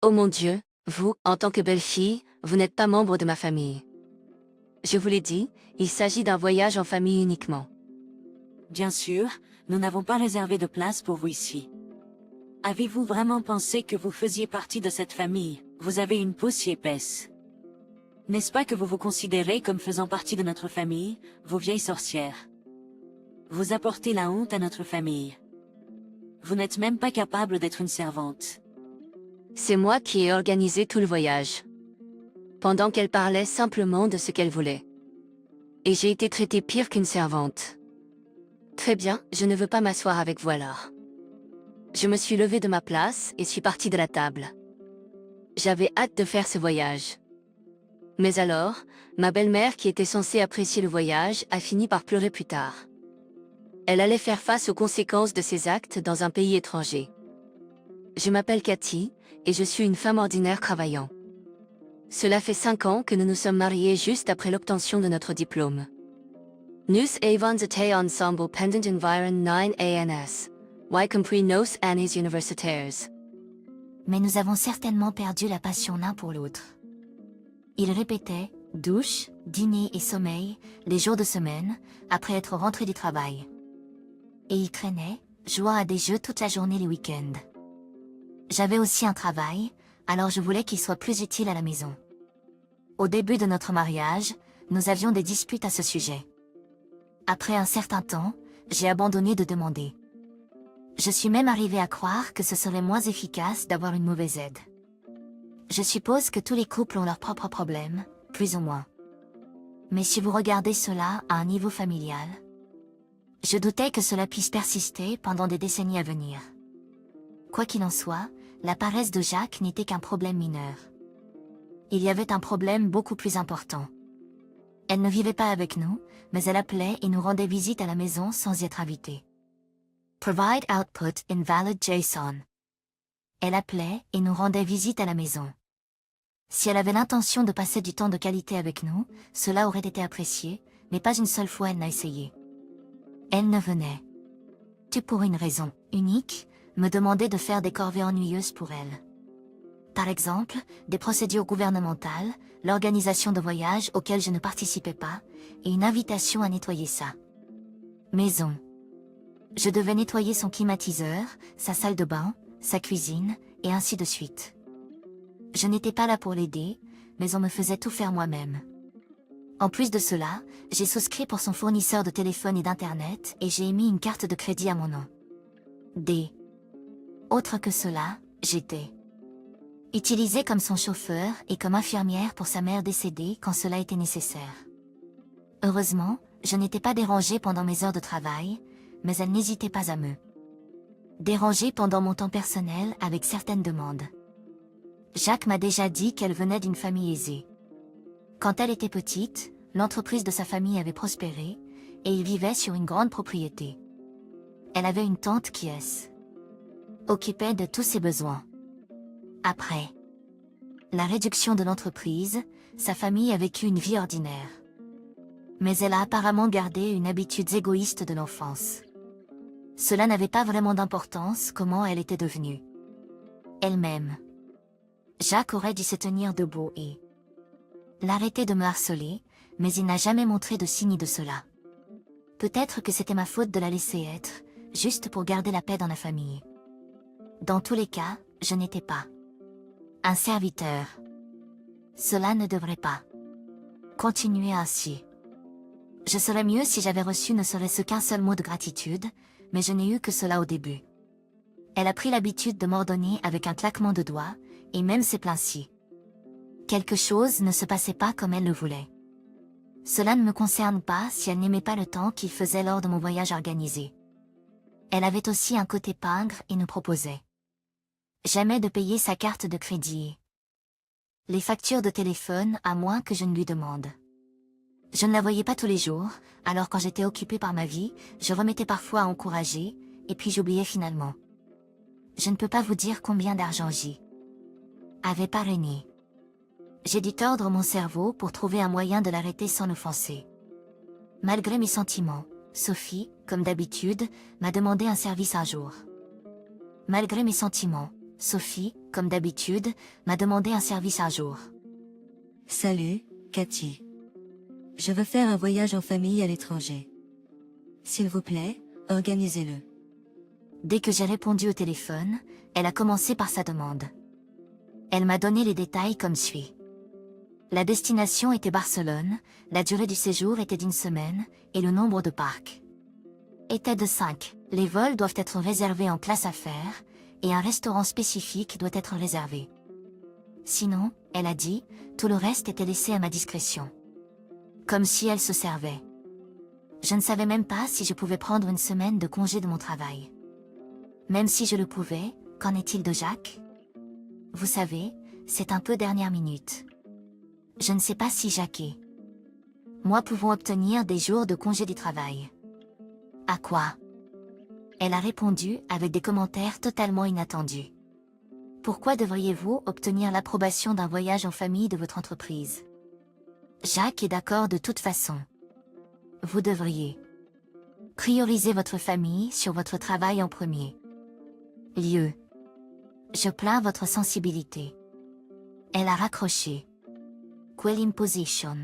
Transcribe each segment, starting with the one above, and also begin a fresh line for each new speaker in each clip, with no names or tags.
Oh mon Dieu, vous, en tant que belle-fille, vous n'êtes pas membre de ma famille. Je vous l'ai dit, il s'agit d'un voyage en famille uniquement.
Bien sûr, nous n'avons pas réservé de place pour vous ici. Avez-vous vraiment pensé que vous faisiez partie de cette famille? Vous avez une peau si épaisse. N'est-ce pas que vous vous considérez comme faisant partie de notre famille, vos vieilles sorcières? Vous apportez la honte à notre famille. Vous n'êtes même pas capable d'être une servante.
C'est moi qui ai organisé tout le voyage. Pendant qu'elle parlait simplement de ce qu'elle voulait. Et j'ai été traitée pire qu'une servante. Très bien, je ne veux pas m'asseoir avec vous alors. Je me suis levée de ma place et suis partie de la table. J'avais hâte de faire ce voyage. Mais alors, ma belle-mère qui était censée apprécier le voyage a fini par pleurer plus tard. Elle allait faire face aux conséquences de ses actes dans un pays étranger. Je m'appelle Cathy, et je suis une femme ordinaire travaillant. Cela fait 5 ans que nous nous sommes mariés juste après l'obtention de notre diplôme. Nous avons été ensemble pendant environ 9 ans, y compris nos années universitaires.
Mais nous avons certainement perdu la passion l'un pour l'autre. Il répétait douche, dîner et sommeil les jours de semaine après être rentré du travail. Et il traînait, jouant à des jeux toute la journée les week-ends. J'avais aussi un travail, alors je voulais qu'il soit plus utile à la maison. Au début de notre mariage, nous avions des disputes à ce sujet. Après un certain temps, j'ai abandonné de demander. Je suis même arrivée à croire que ce serait moins efficace d'avoir une mauvaise aide. Je suppose que tous les couples ont leurs propres problèmes, plus ou moins. Mais si vous regardez cela à un niveau familial, je doutais que cela puisse persister pendant des décennies à venir. Quoi qu'il en soit, la paresse de Jacques n'était qu'un problème mineur. Il y avait un problème beaucoup plus important. Elle ne vivait pas avec nous, mais elle appelait et nous rendait visite à la maison sans y être invitée. Provide output invalid JSON. Elle appelait et nous rendait visite à la maison. Si elle avait l'intention de passer du temps de qualité avec nous, cela aurait été apprécié, mais pas une seule fois elle n'a essayé. Elle ne venait. Tu pour une raison unique, me demandait de faire des corvées ennuyeuses pour elle. Par exemple, des procédures gouvernementales, l'organisation de voyages auxquels je ne participais pas, et une invitation à nettoyer sa maison. Je devais nettoyer son climatiseur, sa salle de bain, sa cuisine, et ainsi de suite. Je n'étais pas là pour l'aider, mais on me faisait tout faire moi-même. En plus de cela, j'ai souscrit pour son fournisseur de téléphone et d'internet et j'ai émis une carte de crédit à mon nom. Autre que cela, j'étais utilisée comme son chauffeur et comme infirmière pour sa mère décédée quand cela était nécessaire. Heureusement, je n'étais pas dérangée pendant mes heures de travail, mais elle n'hésitait pas à me déranger pendant mon temps personnel avec certaines demandes. Jacques m'a déjà dit qu'elle venait d'une famille aisée. Quand elle était petite, l'entreprise de sa famille avait prospéré, et il vivait sur une grande propriété. Elle avait une tante qui occupait de tous ses besoins. Après la réduction de l'entreprise, sa famille a vécu une vie ordinaire. Mais elle a apparemment gardé une habitude égoïste de l'enfance. Cela n'avait pas vraiment d'importance comment elle était devenue elle-même. Jacques aurait dû se tenir debout et l'arrêter de me harceler, mais il n'a jamais montré de signe de cela. Peut-être que c'était ma faute de la laisser être, juste pour garder la paix dans la famille. Dans tous les cas, je n'étais pas un serviteur. Cela ne devrait pas continuer ainsi. Je serais mieux si j'avais reçu ne serait-ce qu'un seul mot de gratitude, mais je n'ai eu que cela au début. Elle a pris l'habitude de m'ordonner avec un claquement de doigts, et même s'est plaint-ci. Quelque chose ne se passait pas comme elle le voulait. Cela ne me concerne pas si elle n'aimait pas le temps qu'il faisait lors de mon voyage organisé. Elle avait aussi un côté pingre et nous proposait jamais de payer sa carte de crédit. Les factures de téléphone à moins que je ne lui demande. Je ne la voyais pas tous les jours, alors quand j'étais occupée par ma vie, je remettais parfois à encourager, et puis j'oubliais finalement. Je ne peux pas vous dire combien d'argent j'y avais pas régné. J'ai dû tordre mon cerveau pour trouver un moyen de l'arrêter sans l'offenser. Malgré mes sentiments, Sophie, comme d'habitude, m'a demandé un service un jour. Malgré mes sentiments, Sophie, comme d'habitude, m'a demandé un service un jour.
Salut, Cathy. Je veux faire un voyage en famille à l'étranger. S'il vous plaît, organisez-le.
Dès que j'ai répondu au téléphone, elle a commencé par sa demande. Elle m'a donné les détails comme suit. La destination était Barcelone, la durée du séjour était d'1 semaine, et le nombre de parcs était de 5. Les vols doivent être réservés en classe affaires, et un restaurant spécifique doit être réservé. Sinon, elle a dit, tout le reste était laissé à ma discrétion. Comme si elle se servait. Je ne savais même pas si je pouvais prendre 1 semaine de congé de mon travail. Même si je le pouvais, qu'en est-il de Jacques? Vous savez, c'est un peu dernière minute. Je ne sais pas si Jacques et moi pouvons obtenir des jours de congé du travail. À quoi? Elle a répondu avec des commentaires totalement inattendus. Pourquoi devriez-vous obtenir l'approbation d'un voyage en famille de votre entreprise? Jacques est d'accord de toute façon. Vous devriez prioriser votre famille sur votre travail en premier lieu. Je plains votre sensibilité. Elle a raccroché. Quelle imposition.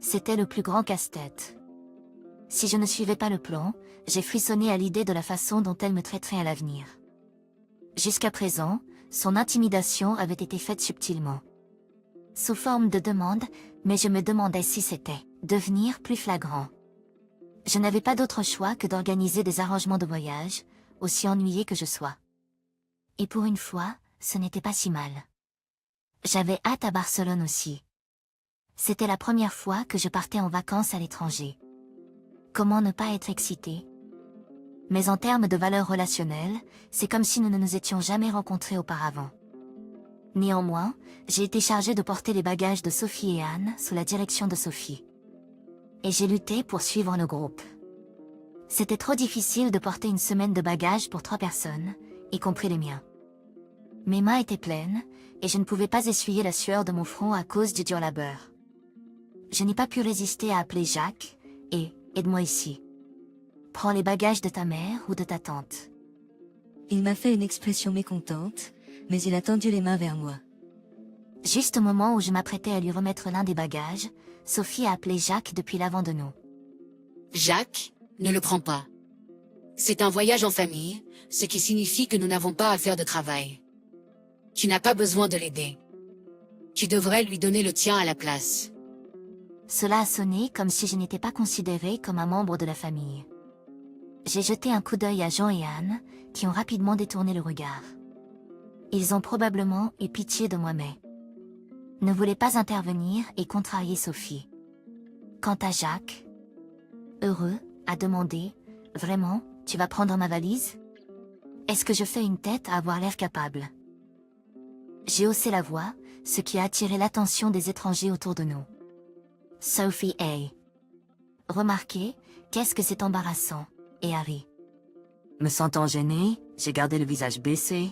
C'était le plus grand casse-tête. Si je ne suivais pas le plan, j'ai frissonné à l'idée de la façon dont elle me traiterait à l'avenir. Jusqu'à présent, son intimidation avait été faite subtilement. Sous forme de demande, mais je me demandais si c'était devenir plus flagrant. Je n'avais pas d'autre choix que d'organiser des arrangements de voyage, aussi ennuyée que je sois. Et pour une fois, ce n'était pas si mal. J'avais hâte à Barcelone aussi. C'était la première fois que je partais en vacances à l'étranger. Comment ne pas être excitée? Mais en termes de valeurs relationnelles, c'est comme si nous ne nous étions jamais rencontrés auparavant. Néanmoins, j'ai été chargée de porter les bagages de Sophie et Anne sous la direction de Sophie. Et j'ai lutté pour suivre le groupe. C'était trop difficile de porter 1 semaine de bagages pour 3 personnes, y compris les miens. Mes mains étaient pleines, et je ne pouvais pas essuyer la sueur de mon front à cause du dur labeur. Je n'ai pas pu résister à appeler Jacques, et « aide-moi ici. Prends les bagages de ta mère ou de ta tante. »
Il m'a fait une expression mécontente, mais il a tendu les mains vers moi.
Juste au moment où je m'apprêtais à lui remettre l'un des bagages, Sophie a appelé Jacques depuis l'avant de nous.
Jacques, ne le prends pas. C'est un voyage en famille, ce qui signifie que nous n'avons pas à faire de travail. Tu n'as pas besoin de l'aider. Tu devrais lui donner le tien à la place.
Cela a sonné comme si je n'étais pas considérée comme un membre de la famille. J'ai jeté un coup d'œil à Jean et Anne, qui ont rapidement détourné le regard. Ils ont probablement eu pitié de moi mais ne voulaient pas intervenir et contrarier Sophie. Quant à Jacques, heureux, a demandé, « Vraiment, tu vas prendre ma valise? Est-ce que je fais une tête à avoir l'air capable ?» J'ai haussé la voix, ce qui a attiré l'attention des étrangers autour de nous. Sophie A. Remarquez, qu'est-ce que c'est embarrassant, et Harry.
Me sentant gêné, j'ai gardé le visage baissé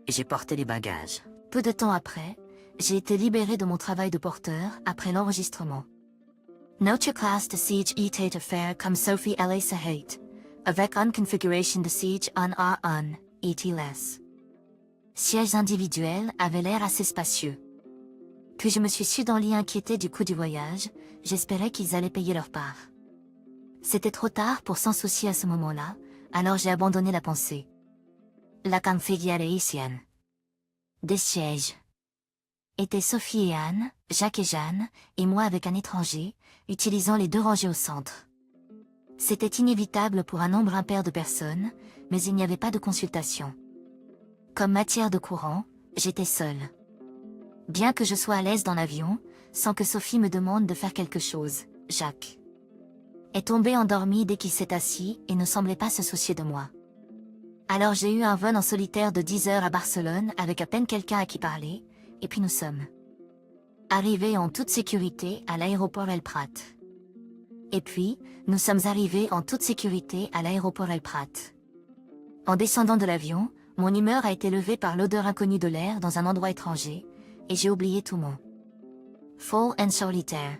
et j'ai porté les bagages.
Peu de temps après, j'ai été libérée de mon travail de porteur après l'enregistrement. Notre classe de siege était à faire comme Sophie L. Sahate, avec une configuration de siege en A1, et sièges individuels avaient l'air assez spacieux. Puis je me suis soudain inquiétée du coût du voyage, j'espérais qu'ils allaient payer leur part. C'était trop tard pour s'en soucier à ce moment-là, alors j'ai abandonné la pensée. La configuration des sièges étaient Sophie et Anne, Jacques et Jeanne, et moi avec un étranger, utilisant les 2 rangées au centre. C'était inévitable pour un nombre impair de personnes, mais il n'y avait pas de consultation. Comme matière de courant, j'étais seule. Bien que je sois à l'aise dans l'avion, sans que Sophie me demande de faire quelque chose, Jacques est tombé endormi dès qu'il s'est assis et ne semblait pas se soucier de moi. Alors j'ai eu un vol en solitaire de 10 heures à Barcelone avec à peine quelqu'un à qui parler, et puis nous sommes arrivés en toute sécurité à l'aéroport El Prat. Et puis, nous sommes arrivés en toute sécurité à l'aéroport El Prat. En descendant de l'avion, mon humeur a été levée par l'odeur inconnue de l'air dans un endroit étranger, et j'ai oublié tout mon fall and solitaire.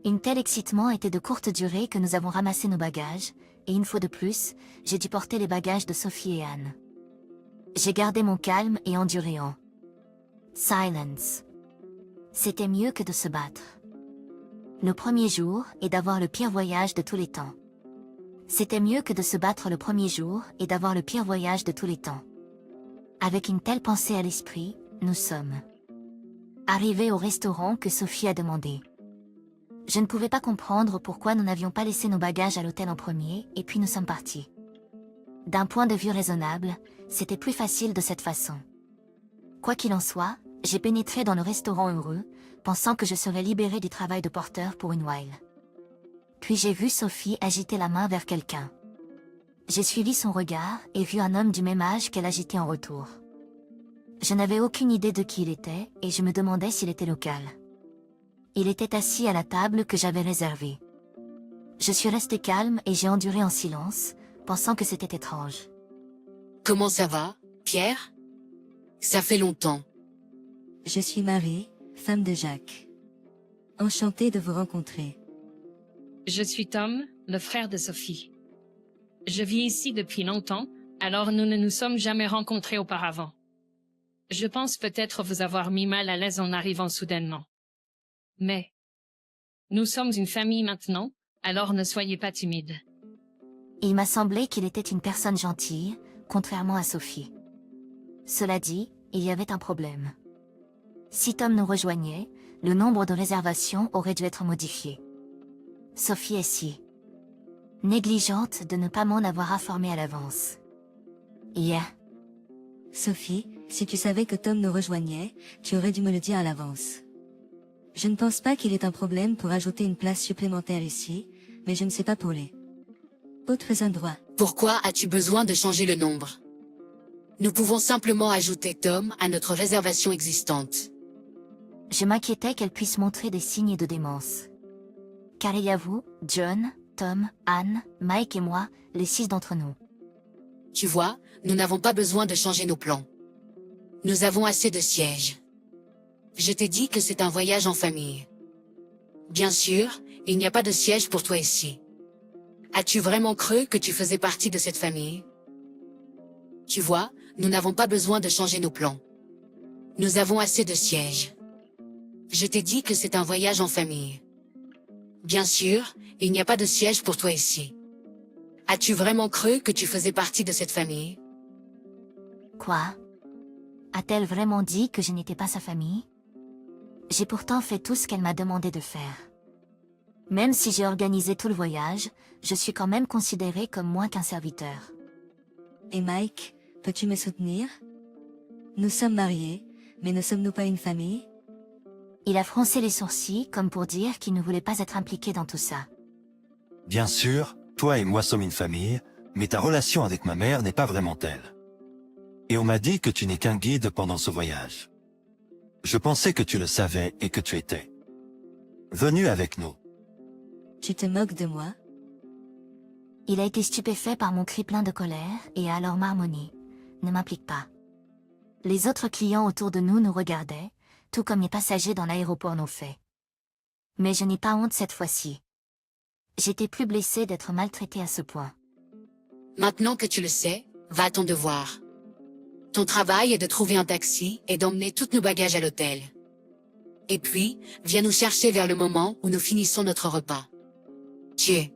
Une tel excitement était de courte durée que nous avons ramassé nos bagages, et une fois de plus, j'ai dû porter les bagages de Sophie et Anne. J'ai gardé mon calme et enduré en silence. C'était mieux que de se battre. Le premier jour est d'avoir le pire voyage de tous les temps. C'était mieux que de se battre le premier jour et d'avoir le pire voyage de tous les temps. Avec une telle pensée à l'esprit, nous sommes arrivés au restaurant que Sophie a demandé. Je ne pouvais pas comprendre pourquoi nous n'avions pas laissé nos bagages à l'hôtel en premier et puis nous sommes partis. D'un point de vue raisonnable, c'était plus facile de cette façon. Quoi qu'il en soit, j'ai pénétré dans le restaurant heureux, pensant que je serais libérée du travail de porteur pour une while. Puis j'ai vu Sophie agiter la main vers quelqu'un. J'ai suivi son regard et vu un homme du même âge qu'elle agitait en retour. Je n'avais aucune idée de qui il était et je me demandais s'il était local. Il était assis à la table que j'avais réservée. Je suis restée calme et j'ai enduré en silence, pensant que c'était étrange.
Comment ça va, Pierre? Ça fait longtemps.
Je suis Marie, femme de Jacques. Enchantée de vous rencontrer.
Je suis Tom, le frère de Sophie. Je vis ici depuis longtemps, alors nous ne nous sommes jamais rencontrés auparavant. Je pense peut-être vous avoir mis mal à l'aise en arrivant soudainement. Mais nous sommes une famille maintenant, alors ne soyez pas timide.
Il m'a semblé qu'il était une personne gentille, contrairement à Sophie. Cela dit, il y avait un problème. Si Tom nous rejoignait, le nombre de réservations aurait dû être modifié. Sophie est si négligente de ne pas m'en avoir informé à l'avance.
Sophie, si tu savais que Tom nous rejoignait, tu aurais dû me le dire à l'avance. Je ne pense pas qu'il ait un problème pour ajouter une place supplémentaire ici, mais je ne sais pas pour les autres endroits.
Pourquoi as-tu besoin de changer le nombre? Nous pouvons simplement ajouter Tom à notre réservation existante.
Je m'inquiétais qu'elle puisse montrer des signes de démence. Car il y a vous, John, Tom, Anne, Mike et moi, les 6 d'entre nous.
Tu vois, nous n'avons pas besoin de changer nos plans. Nous avons assez de sièges. Je t'ai dit que c'est un voyage en famille. Bien sûr, il n'y a pas de siège pour toi ici. As-tu vraiment cru que tu faisais partie de cette famille? Tu vois, nous n'avons pas besoin de changer nos plans. Nous avons assez de sièges. Je t'ai dit que c'est un voyage en famille. Bien sûr, il n'y a pas de siège pour toi ici. As-tu vraiment cru que tu faisais partie de cette famille?
Quoi? A-t-elle vraiment dit que je n'étais pas sa famille? J'ai pourtant fait tout ce qu'elle m'a demandé de faire. Même si j'ai organisé tout le voyage, je suis quand même considérée comme moins qu'un serviteur.
Et Mike, peux-tu me soutenir? Nous sommes mariés, mais ne sommes-nous pas une famille?
Il a froncé les sourcils comme pour dire qu'il ne voulait pas être impliqué dans tout ça.
Bien sûr, toi et moi sommes une famille, mais ta relation avec ma mère n'est pas vraiment telle. Et on m'a dit que tu n'es qu'un guide pendant ce voyage. Je pensais que tu le savais et que tu étais venu avec nous.
Tu te moques de moi?
Il a été stupéfait par mon cri plein de colère et a alors marmonné. Ne m'implique pas. Les autres clients autour de nous regardaient, tout comme les passagers dans l'aéroport l'ont fait. Mais je n'ai pas honte cette fois-ci. J'étais plus blessée d'être maltraitée à ce point.
Maintenant que tu le sais, va à ton devoir. Ton travail est de trouver un taxi et d'emmener tous nos bagages à l'hôtel. Et puis, viens nous chercher vers le moment où nous finissons notre repas. Tu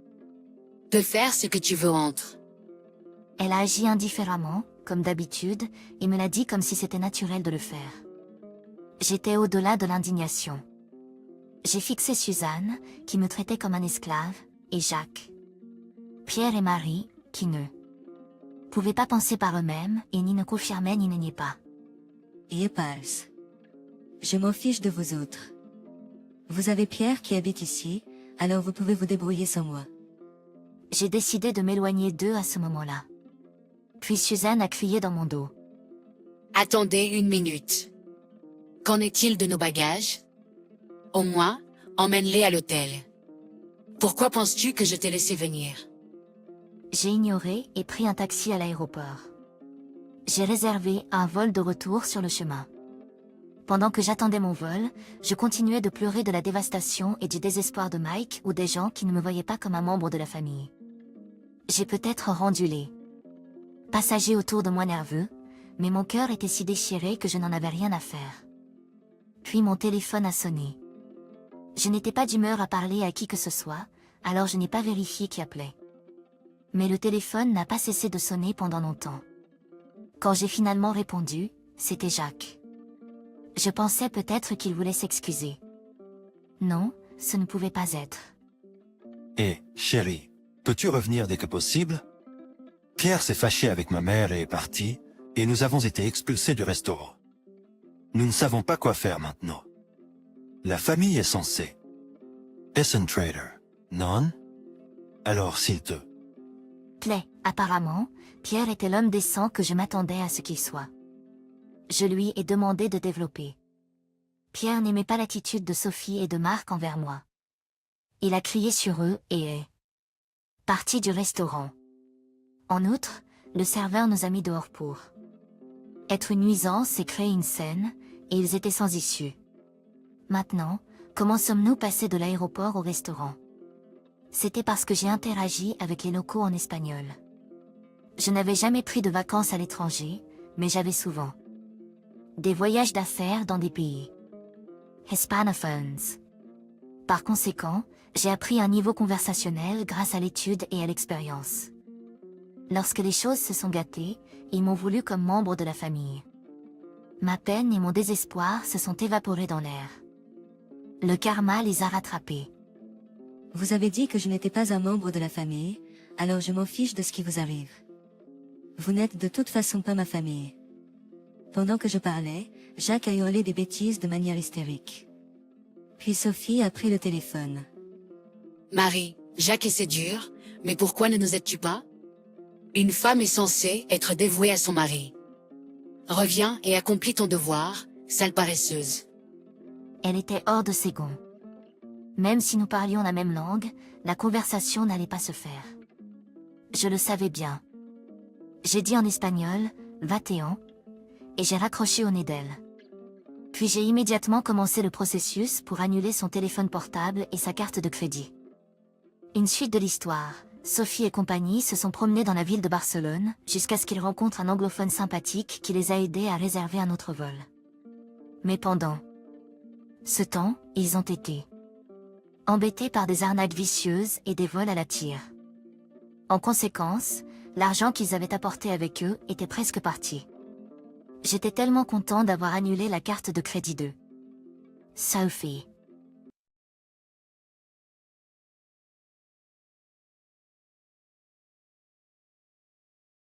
peux faire ce que tu veux entre.
Elle a agi indifféremment, comme d'habitude, et me l'a dit comme si c'était naturel de le faire. J'étais au-delà de l'indignation. J'ai fixé Suzanne, qui me traitait comme un esclave, et Jacques. Pierre et Marie, qui ne pouvaient pas penser par eux-mêmes et ni ne confirmaient ni ne niaient pas.
Yepals. Je m'en fiche de vous autres. Vous avez Pierre qui habite ici, alors vous pouvez vous débrouiller sans moi.
J'ai décidé de m'éloigner d'eux à ce moment-là. Puis Suzanne a crié dans mon dos.
Attendez une minute. Qu'en est-il de nos bagages? Au moins, emmène-les à l'hôtel. Pourquoi penses-tu que je t'ai laissé venir?
J'ai ignoré et pris un taxi à l'aéroport. J'ai réservé un vol de retour sur le chemin. Pendant que j'attendais mon vol, je continuais de pleurer de la dévastation et du désespoir de Mike ou des gens qui ne me voyaient pas comme un membre de la famille. J'ai peut-être rendu les passagers autour de moi nerveux, mais mon cœur était si déchiré que je n'en avais rien à faire. Puis mon téléphone a sonné. Je n'étais pas d'humeur à parler à qui que ce soit, alors je n'ai pas vérifié qui appelait. Mais le téléphone n'a pas cessé de sonner pendant longtemps. Quand j'ai finalement répondu, c'était Jacques. Je pensais peut-être qu'il voulait s'excuser. Non, ce ne pouvait pas être.
Eh, chérie, peux-tu revenir dès que possible? Pierre s'est fâché avec ma mère et est parti, et nous avons été expulsés du restaurant. Nous ne savons pas quoi faire maintenant. La famille est censée. Est-ce un trader? Non? Alors s'il te
plaît, apparemment, Pierre était l'homme décent que je m'attendais à ce qu'il soit. Je lui ai demandé de développer. Pierre n'aimait pas l'attitude de Sophie et de Marc envers moi. Il a crié sur eux et est parti du restaurant. En outre, le serveur nous a mis dehors pour être une nuisance et créer une scène, et ils étaient sans issue. Maintenant, comment sommes-nous passés de l'aéroport au restaurant? C'était parce que j'ai interagi avec les locaux en espagnol. Je n'avais jamais pris de vacances à l'étranger, mais j'avais souvent des voyages d'affaires dans des pays hispanophones. Par conséquent, j'ai appris un niveau conversationnel grâce à l'étude et à l'expérience. Lorsque les choses se sont gâtées, ils m'ont voulu comme membre de la famille. Ma peine et mon désespoir se sont évaporés dans l'air. Le karma les a rattrapés.
Vous avez dit que je n'étais pas un membre de la famille, alors je m'en fiche de ce qui vous arrive. Vous n'êtes de toute façon pas ma famille. Pendant que je parlais, Jacques a hurlé des bêtises de manière hystérique. Puis Sophie a pris le téléphone.
Marie, Jacques essaie dur, mais pourquoi ne nous aides-tu pas? Une femme est censée être dévouée à son mari. Reviens et accomplis ton devoir, sale paresseuse.
Elle était hors de ses gonds. Même si nous parlions la même langue, la conversation n'allait pas se faire. Je le savais bien. J'ai dit en espagnol, va-t'en, et j'ai raccroché au nez d'elle. Puis j'ai immédiatement commencé le processus pour annuler son téléphone portable et sa carte de crédit. Une suite de l'histoire. Sophie et compagnie se sont promenés dans la ville de Barcelone, jusqu'à ce qu'ils rencontrent un anglophone sympathique qui les a aidés à réserver un autre vol. Mais pendant ce temps, ils ont été embêtés par des arnaques vicieuses et des vols à la tire. En conséquence, l'argent qu'ils avaient apporté avec eux était presque parti. J'étais tellement content d'avoir annulé la carte de crédit de Sophie.